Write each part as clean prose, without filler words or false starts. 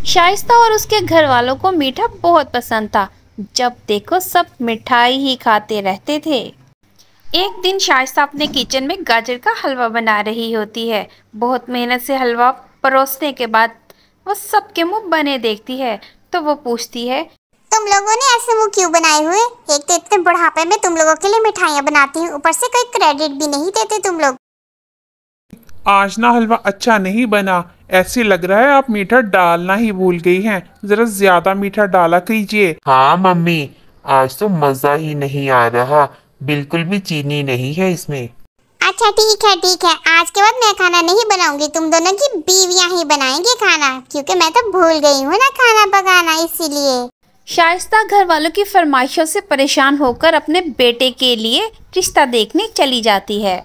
शाइस्ता और उसके घर वालों को मीठा बहुत पसंद था। जब देखो सब मिठाई ही खाते रहते थे। एक दिन शाइस्ता अपने किचन में गाजर का हलवा बना रही होती है। बहुत मेहनत से हलवा परोसने के बाद वो सबके मुंह बने देखती है तो वो पूछती है, तुम लोगों ने ऐसे मुंह क्यों बनाए हुए? एक तो इतने बुढ़ापे में तुम लोगों के लिए मिठाइयाँ बनाती हूँ, ऊपर से कोई क्रेडिट भी नहीं देते तुम लोग। आज ना हलवा अच्छा नहीं बना। ऐसे लग रहा है आप मीठा डालना ही भूल गई हैं। जरा ज्यादा मीठा डाला कीजिए। हाँ मम्मी, आज तो मजा ही नहीं आ रहा, बिल्कुल भी चीनी नहीं है इसमें। अच्छा ठीक है, आज के बाद मैं खाना नहीं बनाऊंगी, तुम दोनों की बीवियां ही बनाएंगी खाना, क्योंकि मैं तो भूल गई हूँ ना खाना पकाना, इसीलिए। शाइस्ता घर वालों की फरमाइशों से परेशान होकर अपने बेटे के लिए रिश्ता देखने चली जाती है।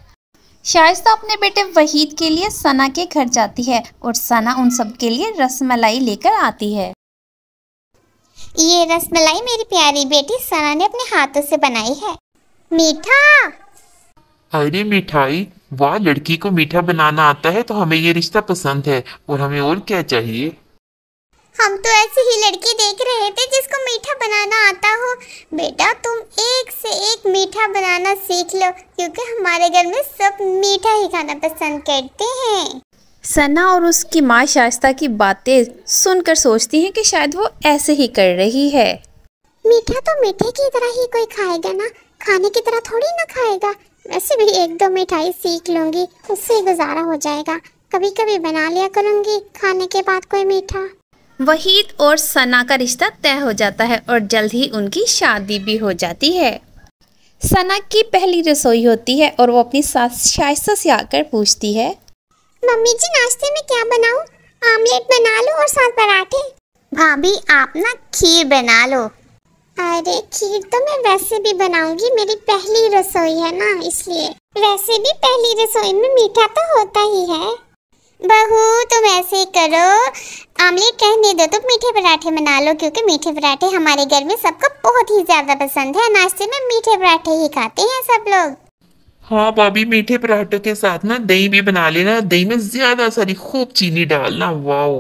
शाइस्ता अपने बेटे वहीद के लिए सना के घर जाती है और सना उन सब के लिए रसमलाई लेकर आती है। ये रसमलाई मेरी प्यारी बेटी सना ने अपने हाथों से बनाई है। मीठा। अरे मिठाई, वाह, लड़की को मीठा बनाना आता है तो हमें ये रिश्ता पसंद है। और हमें और क्या चाहिए? हम तो ऐसी ही लड़की देख रहे थे जिसको मीठा बनाना आता हो। बेटा तुम एक से एक मीठा बनाना सीख लो, क्योंकि हमारे घर में सब मीठा ही खाना पसंद करते हैं। सना और उसकी माँ शाइस्ता की बातें सुनकर सोचती हैं कि शायद वो ऐसे ही कर रही है। मीठा तो मीठे की तरह ही कोई खाएगा ना, खाने की तरह थोड़ी ना खाएगा। वैसे भी एक दो मिठाई सीख लूंगी, उससे गुजारा हो जाएगा। कभी कभी बना लिया करूंगी खाने के बाद कोई मीठा। वहीद और सना का रिश्ता तय हो जाता है और जल्द ही उनकी शादी भी हो जाती है। सना की पहली रसोई होती है और वो अपनी सास शाइस्ता से आकर पूछती है, मम्मी जी नाश्ते में क्या बनाऊं? आमलेट बना लो और साथ पराठे। भाभी आप ना खीर बना लो। अरे खीर तो मैं वैसे भी बनाऊंगी, मेरी पहली रसोई है ना, इसलिए। वैसे भी पहली रसोई में मीठा तो होता ही है। बहू तुम ऐसे करो, आमलेट रहने दो, तुम मीठे पराठे बना लो, क्योंकि मीठे पराठे हमारे घर में सबको बहुत ही ज्यादा पसंद है। नाश्ते में मीठे पराठे ही खाते हैं सब लोग। हाँ भाभी, मीठे पराठों के साथ ना दही भी बना लेना, दही में ज्यादा सारी खूब चीनी डालना। वाओ,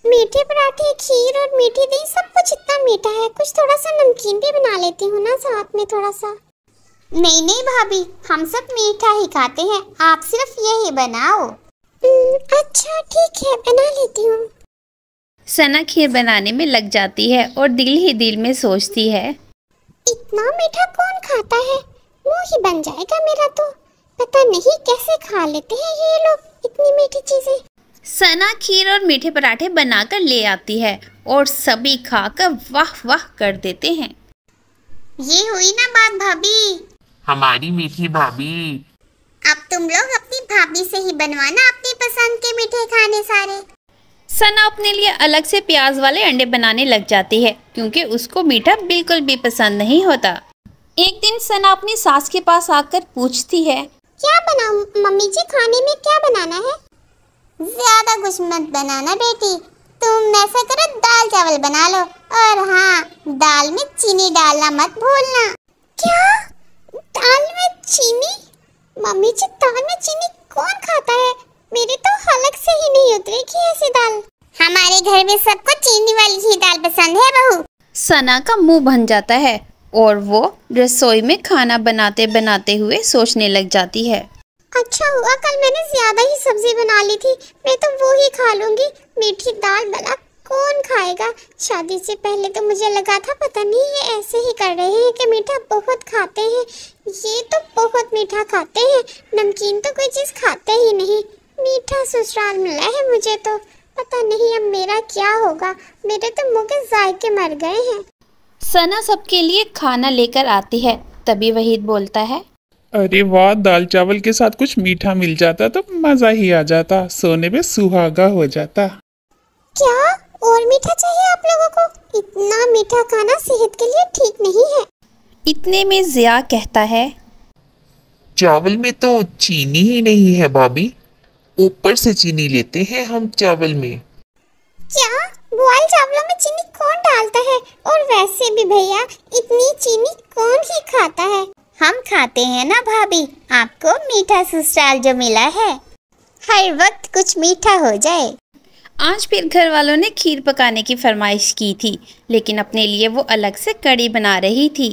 मीठे पराठे, खीर और मीठी दही सब कुछ इतना मीठा है, कुछ थोड़ा सा नमकीन भी बना लेती हूँ ना साथ में थोड़ा सा। नहीं भाभी, हम सब मीठा ही खाते हैं, आप सिर्फ यही बनाओ। अच्छा ठीक है, बना लेती हूँ। सना खीर बनाने में लग जाती है और दिल ही दिल में सोचती है, इतना मीठा कौन खाता है, मुंह ही बन जाएगा मेरा तो। पता नहीं कैसे खा लेते हैं ये लोग इतनी मीठी चीजें। सना खीर और मीठे पराठे बनाकर ले आती है और सभी खाकर वाह वाह कर देते हैं। ये हुई ना बात भाभी, हमारी मीठी भाभी। अब तुम लोग अपनी भाभी से ही बनवाना अपनी पसंद के मीठे खाने सारे। सना अपने लिए अलग से प्याज वाले अंडे बनाने लग जाती है, क्योंकि उसको मीठा बिल्कुल भी पसंद नहीं होता। एक दिन सना अपनी सास के पास आकर पूछती है, क्या बनाऊं मम्मी जी, खाने में क्या बनाना है? ज्यादा कुछ मत बनाना बेटी, तुम ऐसा करो दाल चावल बना लो, और हाँ दाल में चीनी डालना मत भूलना। क्या दाल में चीनी? मम्मी जी दाल में चीनी कौन खाता है? मेरी तो हलक से ही नहीं उतरेगी ऐसी दाल। हमारे घर में सबको चीनी वाली ही दाल पसंद है बहू। सना का मुंह बन जाता है और वो रसोई में खाना बनाते बनाते हुए सोचने लग जाती है, अच्छा हुआ कल मैंने ज्यादा ही सब्जी बना ली थी, मैं तो वो ही खा लूंगी। मीठी दाल भला कौन खाएगा? शादी से पहले तो मुझे लगा था पता नहीं ये ऐसे ही कर रहे हैं कि मीठा बहुत खाते हैं। ये तो बहुत मीठा खाते हैं, नमकीन तो कोई चीज खाते ही नहीं। मीठा ससुराल मिला है मुझे तो, पता नहीं अब मेरा क्या होगा। मेरे तो मुंह के जायके मर गए हैं। सना सबके लिए खाना लेकर आती है। तभी वहीद बोलता है, अरे वाह, दाल चावल के साथ कुछ मीठा मिल जाता तो मजा ही आ जाता, सोने पे सुहागा हो जाता। क्या और मीठा चाहिए आप लोगों को? इतना मीठा खाना सेहत के लिए ठीक नहीं है। इतने में जिया कहता है, चावल में तो चीनी ही नहीं है भाभी, ऊपर से चीनी लेते हैं हम चावल में। क्या बॉयल चावलों में चीनी कौन डालता है? और वैसे भी भैया इतनी चीनी कौन ही खाता है? हम खाते हैं ना भाभी, आपको मीठा ससुराल जो मिला है, हर वक्त कुछ मीठा हो जाए। आज फिर घर वालों ने खीर पकाने की फरमाइश की थी, लेकिन अपने लिए वो अलग से कड़ी बना रही थी।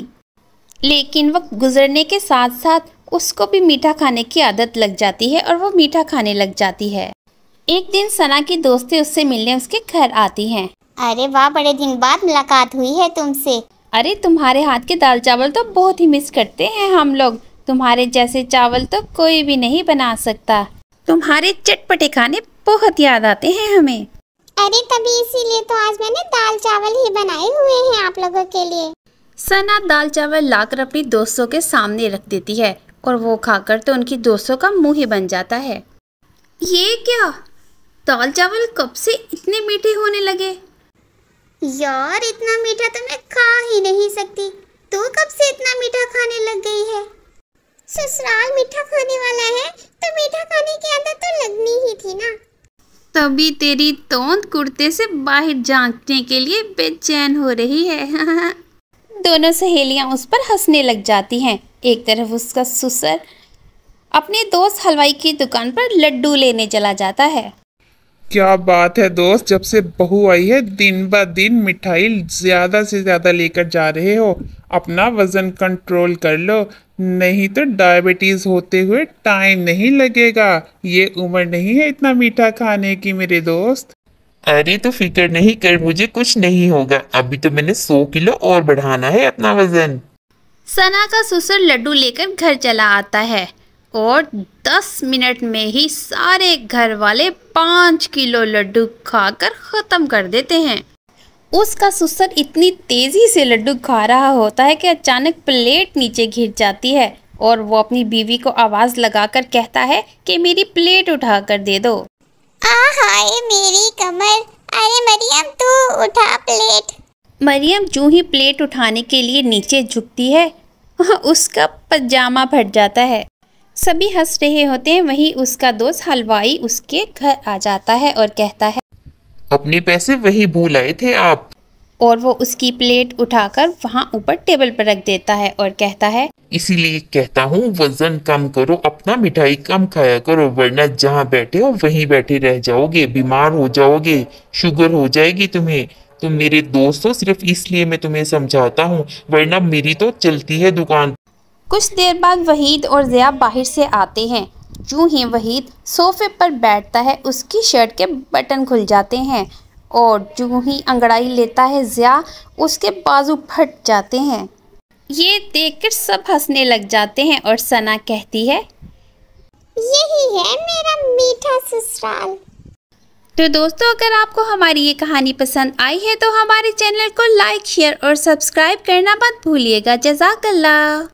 लेकिन वक्त गुजरने के साथ साथ उसको भी मीठा खाने की आदत लग जाती है और वो मीठा खाने लग जाती है। एक दिन सना की दोस्तें उससे मिलने उसके घर आती हैं। अरे वाह, बड़े दिन बाद मुलाकात हुई है तुमसे। अरे तुम्हारे हाथ के दाल चावल तो बहुत ही मिस करते हैं हम लोग। तुम्हारे जैसे चावल तो कोई भी नहीं बना सकता। तुम्हारे चटपटे खाने बहुत याद आते हैं हमें। अरे तभी इसीलिए तो आज मैंने दाल चावल ही बनाए हुए हैं आप लोगों के लिए। सना दाल चावल लाकर अपनी दोस्तों के सामने रख देती है और वो खाकर तो उनकी दोस्तों का मुंह ही बन जाता है। ये क्या, दाल चावल कब से इतने मीठे होने लगे? यार इतना मीठा तो मैं खा ही नहीं सकती। तू कब से इतना मीठा खाने लग गई है? ससुराल मीठा खाने वाला है तो मीठा खाने की आदत तो लगनी ही थी ना। तभी तेरी तोंद कुर्ते से बाहर झांकने के लिए बेचैन हो रही है। दोनों सहेलियां उस पर हंसने लग जाती हैं। एक तरफ उसका ससुर अपने दोस्त हलवाई की दुकान पर लड्डू लेने चला जाता है। क्या बात है दोस्त, जब से बहू आई है दिन ब दिन मिठाई ज्यादा से ज्यादा लेकर जा रहे हो। अपना वजन कंट्रोल कर लो, नहीं तो डायबिटीज होते हुए टाइम नहीं लगेगा। ये उम्र नहीं है इतना मीठा खाने की मेरे दोस्त। अरे तो फिक्र नहीं कर, मुझे कुछ नहीं होगा। अभी तो मैंने 100 किलो और बढ़ाना है अपना वजन। सना का ससुर लड्डू लेकर घर चला आता है और 10 मिनट में ही सारे घर वाले 5 किलो लड्डू खाकर खत्म कर देते हैं। उसका ससुर इतनी तेजी से लड्डू खा रहा होता है कि अचानक प्लेट नीचे गिर जाती है और वो अपनी बीवी को आवाज लगाकर कहता है कि मेरी प्लेट उठा कर दे दो। हाय मेरी कमर। अरे मरियम तू उठा प्लेट। मरियम जो ही प्लेट उठाने के लिए नीचे झुकती है उसका पजामा फट जाता है। सभी हंस रहे होते हैं। वहीं उसका दोस्त हलवाई उसके घर आ जाता है और कहता है अपने पैसे वही भूल आए थे आप। और वो उसकी प्लेट उठाकर वहाँ ऊपर टेबल पर रख देता है और कहता है इसीलिए कहता हूँ वजन कम करो, अपना मिठाई कम खाया करो, वरना जहाँ बैठे हो वहीं बैठे रह जाओगे, बीमार हो जाओगे, शुगर हो जाएगी तुम्हें। तुम मेरे दोस्त हो सिर्फ इसलिए मैं तुम्हें समझाता हूँ, वरना मेरी तो चलती है दुकान। कुछ देर बाद वहीद और ज़िया बाहर से आते हैं। यूं ही वहीद सोफे पर बैठता है, उसकी शर्ट के बटन खुल जाते हैं और यूं ही अंगड़ाई लेता है ज़िया, उसके बाजू फट जाते हैं। ये देखकर सब हंसने लग जाते हैं और सना कहती है यही है मेरा मीठा ससुराल। तो दोस्तों, अगर आपको हमारी ये कहानी पसंद आई है तो हमारे चैनल को लाइक, शेयर और सब्सक्राइब करना मत भूलिएगा। जज़ाकल्लाह।